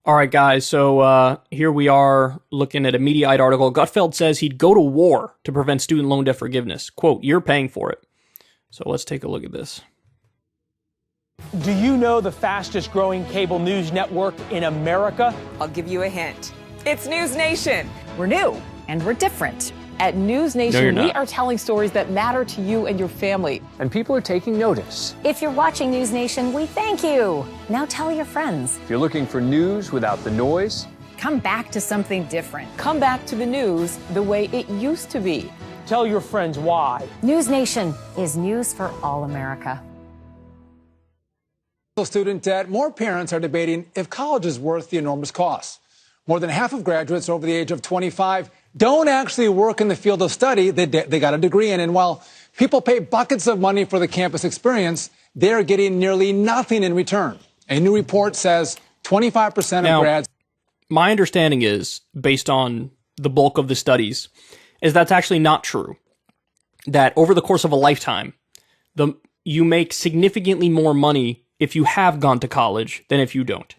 All right, guys, so here we are looking at a Mediaite article. Gutfeld says he'd go to war to prevent student loan debt forgiveness. Quote, "You're paying for it." So let's take a look at this. Do you know the fastest growing cable news network in America? I'll give you a hint. It's News Nation. We're new and we're different. At News No, you're Nation, we not. are telling stories that matter to you and your family. And people are taking notice. If you're watching News Nation, we thank you. Now tell your friends. If you're looking for news without the noise, Come back to something different. Come back to the news the way it used to be. tell your friends why. News Nation is news for all America. Student debt, more parents are debating if college is worth the enormous costs. More than half of graduates over the age of 25 don't actually work in the field of study they got a degree in. And while people pay buckets of money for the campus experience, they're getting nearly nothing in return. A new report says 25% Now, of grads. My understanding is, based on the bulk of the studies, is that's actually not true. That over the course of a lifetime, you make significantly more money if you have gone to college than if you don't.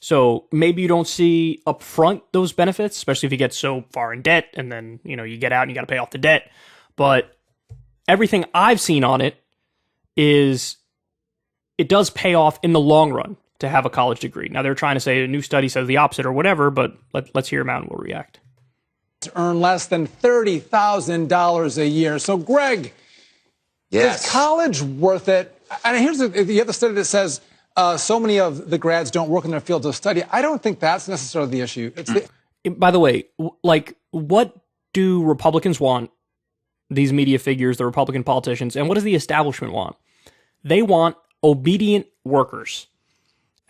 So maybe you don't see upfront those benefits, especially if you get so far in debt and then, you get out and you got to pay off the debt. But everything I've seen on it is it does pay off in the long run to have a college degree. Now they're trying to say a new study says the opposite or whatever, but let's hear them out and we'll react. Earn less than $30,000 a year. So, Greg, Yes. is college worth it? And here's the other study that says so many of the grads don't work in their fields of study. I don't think that's necessarily the issue. It's By the way, what do Republicans want, these media figures, the Republican politicians, and what does the establishment want? They want obedient workers.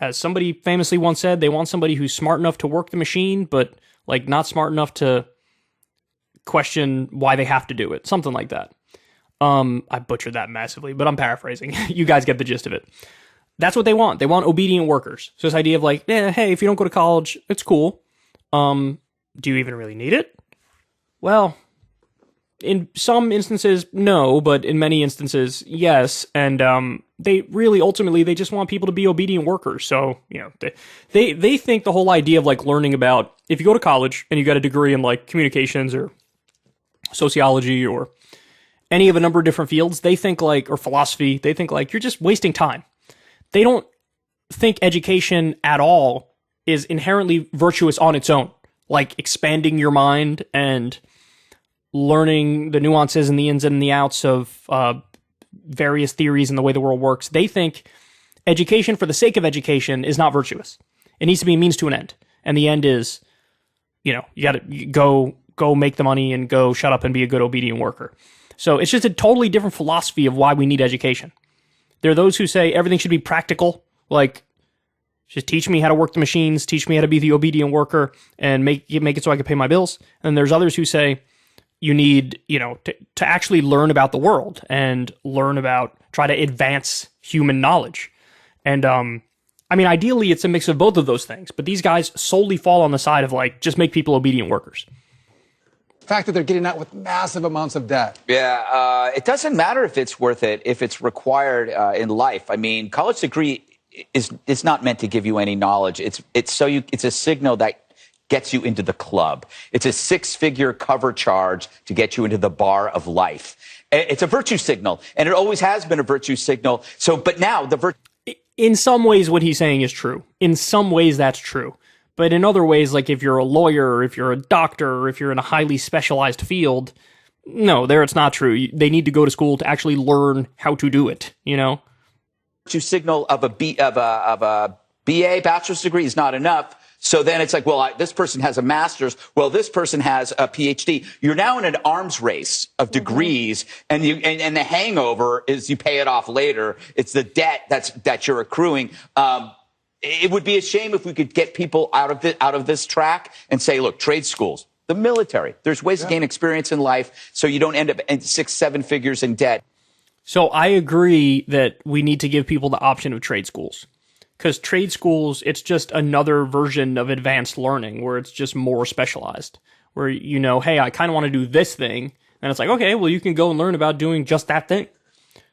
As somebody famously once said, they want somebody who's smart enough to work the machine, but not smart enough to question why they have to do it. Something like that. I butchered that massively, but I'm paraphrasing. You guys get the gist of it. That's what they want. They want obedient workers. So this idea of hey, if you don't go to college, it's cool. Do you even really need it? Well, in some instances, no, but in many instances, yes. And they really, ultimately, they just want people to be obedient workers. So, they think the whole idea of learning about, if you go to college and you got a degree in communications or sociology or any of a number of different fields, they think or philosophy, they think you're just wasting time. They don't think education at all is inherently virtuous on its own, expanding your mind and learning the nuances and the ins and the outs of various theories and the way the world works. They think education for the sake of education is not virtuous. It needs to be a means to an end. And the end is, you got to go make the money and go shut up and be a good obedient worker. So it's just a totally different philosophy of why we need education. There are those who say everything should be practical, just teach me how to work the machines, teach me how to be the obedient worker, and make it so I can pay my bills. And there's others who say you need, to actually learn about the world and try to advance human knowledge. And ideally it's a mix of both of those things, but these guys solely fall on the side of just make people obedient workers. the fact that they're getting out with massive amounts of debt. Yeah, it doesn't matter if it's worth it, if it's required in life. I mean, college degree is not meant to give you any knowledge. It's a signal that gets you into the club. It's a six-figure cover charge to get you into the bar of life. It's a virtue signal, and it always has been a virtue signal. But now in some ways, what he's saying is true. In some ways, that's true. But in other ways, like if you're a lawyer, or if you're a doctor, or if you're in a highly specialized field, no, there it's not true. They need to go to school to actually learn how to do it, you know? Virtue signal of a BA, bachelor's degree, is not enough. So then it's like, well, this person has a master's. Well, this person has a PhD. You're now in an arms race of degrees, and and the hangover is you pay it off later. It's the debt that you're accruing. It would be a shame if we could get people out of this track and say, look, trade schools, the military. There's ways to gain experience in life so you don't end up in 6-7 figures in debt. So I agree that we need to give people the option of trade schools. Because trade schools, it's just another version of advanced learning where it's just more specialized. Where, you know, hey, I kind of want to do this thing. And it's like, okay, well, you can go and learn about doing just that thing.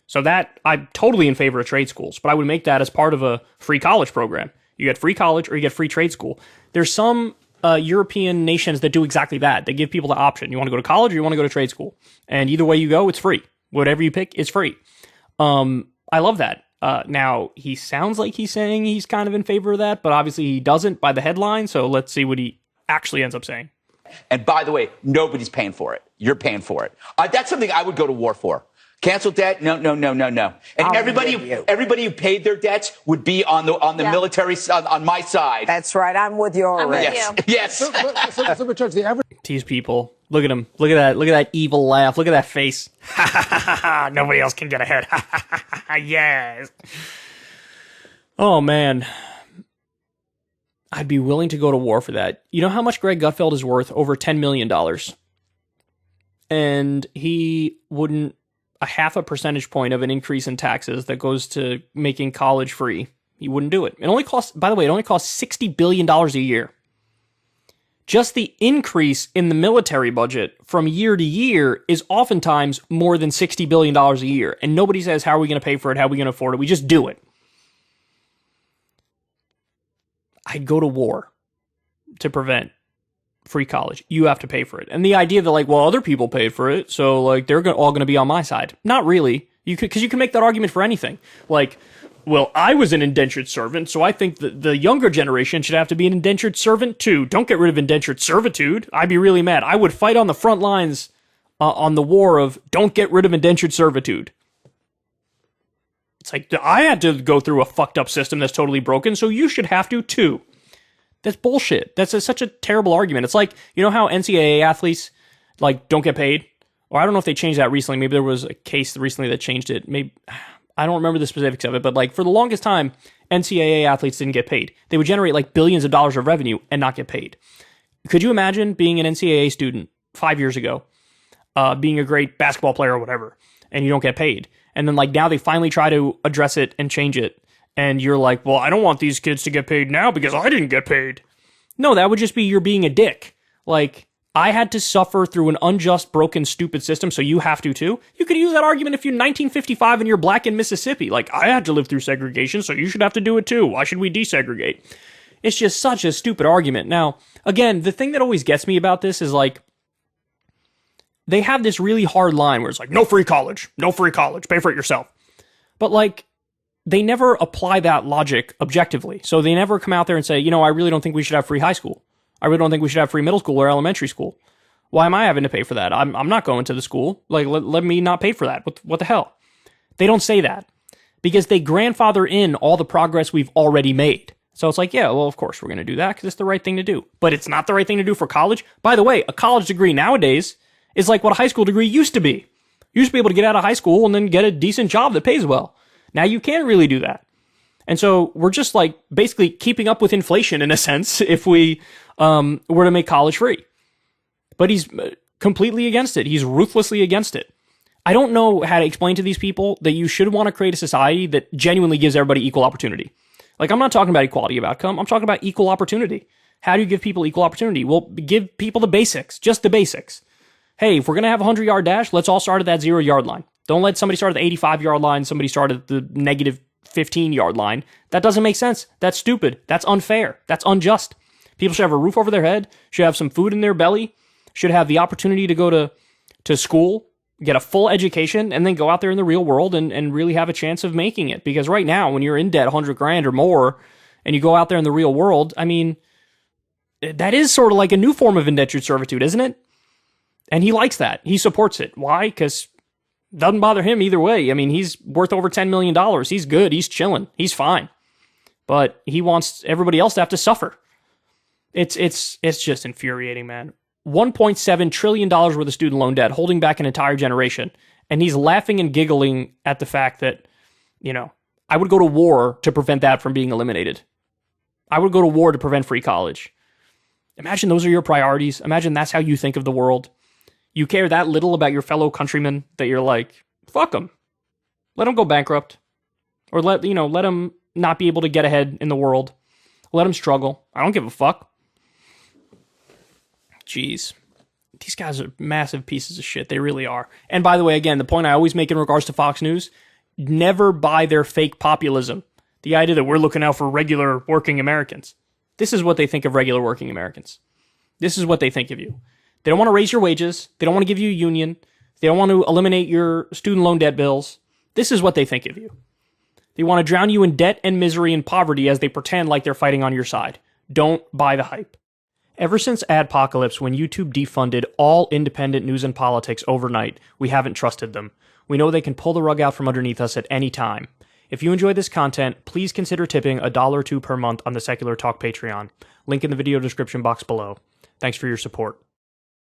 So that, I'm totally in favor of trade schools. But I would make that as part of a free college program. You get free college or you get free trade school. There's some European nations that do exactly that. They give people the option. You want to go to college or you want to go to trade school? And either way you go, it's free. Whatever you pick, it's free. I love that. Now, he sounds like he's saying he's kind of in favor of that, but obviously he doesn't by the headline, so let's see what he actually ends up saying. And by the way, nobody's paying for it. You're paying for it. That's something I would go to war for. Cancel debt? No. And everybody who paid their debts would be on the military side, on my side. That's right. I'm with you already. Yes. So, Judge, the average. These people. Look at him. Look at that evil laugh. Look at that face. Nobody else can get ahead. Yes. Oh, man. I'd be willing to go to war for that. You know how much Greg Gutfeld is worth? Over $10 million. And he wouldn't, a half a percentage point of an increase in taxes that goes to making college free. He wouldn't do it. It only costs, by the way, $60 billion a year. Just the increase in the military budget from year to year is oftentimes more than $60 billion a year. And nobody says, how are we going to pay for it? How are we going to afford it? We just do it. I'd go to war to prevent free college. You have to pay for it. And the idea that, like, well, other people paid for it, so, like, they're all going to be on my side. Not really. Because you can make that argument for anything. Like, well, I was an indentured servant, so I think that the younger generation should have to be an indentured servant too. Don't get rid of indentured servitude. I'd be really mad. I would fight on the front lines on the war of don't get rid of indentured servitude. It's like, I had to go through a fucked up system that's totally broken, so you should have to too. That's bullshit. That's such a terrible argument. It's like, you know how NCAA athletes, like, don't get paid? Or I don't know if they changed that recently. Maybe there was a case recently that changed it. Maybe, I don't remember the specifics of it, but, like, for the longest time, NCAA athletes didn't get paid. They would generate, like, billions of dollars of revenue and not get paid. Could you imagine being an NCAA student 5 years ago, being a great basketball player or whatever, and you don't get paid? And then, like, now they finally try to address it and change it. And you're like, well, I don't want these kids to get paid now because I didn't get paid. No, that would just be you're being a dick. Like, I had to suffer through an unjust, broken, stupid system, so you have to too. You could use that argument if you're 1955 and you're black in Mississippi. Like, I had to live through segregation, so you should have to do it too. Why should we desegregate? It's just such a stupid argument. Now, again, the thing that always gets me about this is, like, they have this really hard line where it's like, no free college, pay for it yourself. But, like, they never apply that logic objectively. So they never come out there and say, you know, I really don't think we should have free high school. I really don't think we should have free middle school or elementary school. Why am I having to pay for that? I'm not going to the school. Like, let me not pay for that. What the hell? They don't say that because they grandfather in all the progress we've already made. So it's like, yeah, well, of course we're going to do that because it's the right thing to do. But it's not the right thing to do for college. By the way, a college degree nowadays is like what a high school degree used to be. You used to be able to get out of high school and then get a decent job that pays well. Now you can't really do that. And so we're just, like, basically keeping up with inflation in a sense if we were to make college free. But he's completely against it. He's ruthlessly against it. I don't know how to explain to these people that you should want to create a society that genuinely gives everybody equal opportunity. Like, I'm not talking about equality of outcome. I'm talking about equal opportunity. How do you give people equal opportunity? Well, give people the basics, just the basics. Hey, if we're going to have a 100-yard dash, let's all start at that 0-yard line. Don't let somebody start at the 85-yard line, somebody start at the negative 15-yard line. That doesn't make sense. That's stupid. That's unfair. That's unjust. People should have a roof over their head, should have some food in their belly, should have the opportunity to go to school, get a full education, and then go out there in the real world and really have a chance of making it. Because right now, when you're in debt $100,000 or more, and you go out there in the real world, I mean, that is sort of like a new form of indentured servitude, isn't it? And he likes that. He supports it. Why? Because doesn't bother him either way. I mean, he's worth over $10 million. He's good. He's chilling. He's fine. But he wants everybody else to have to suffer. It's just infuriating, man. $1.7 trillion worth of student loan debt, holding back an entire generation. And he's laughing and giggling at the fact that, you know, I would go to war to prevent that from being eliminated. I would go to war to prevent free college. Imagine those are your priorities. Imagine that's how you think of the world. You care that little about your fellow countrymen that you're like, fuck them. Let them go bankrupt. Or let them not be able to get ahead in the world. Let them struggle. I don't give a fuck. Jeez. These guys are massive pieces of shit. They really are. And by the way, again, the point I always make in regards to Fox News, never buy their fake populism. The idea that we're looking out for regular working Americans. This is what they think of regular working Americans. This is what they think of you. They don't want to raise your wages. They don't want to give you a union. They don't want to eliminate your student loan debt bills. This is what they think of you. They want to drown you in debt and misery and poverty as they pretend like they're fighting on your side. Don't buy the hype. Ever since Adpocalypse, when YouTube defunded all independent news and politics overnight, we haven't trusted them. We know they can pull the rug out from underneath us at any time. If you enjoy this content, please consider tipping $1 or $2 per month on the Secular Talk Patreon. Link in the video description box below. Thanks for your support.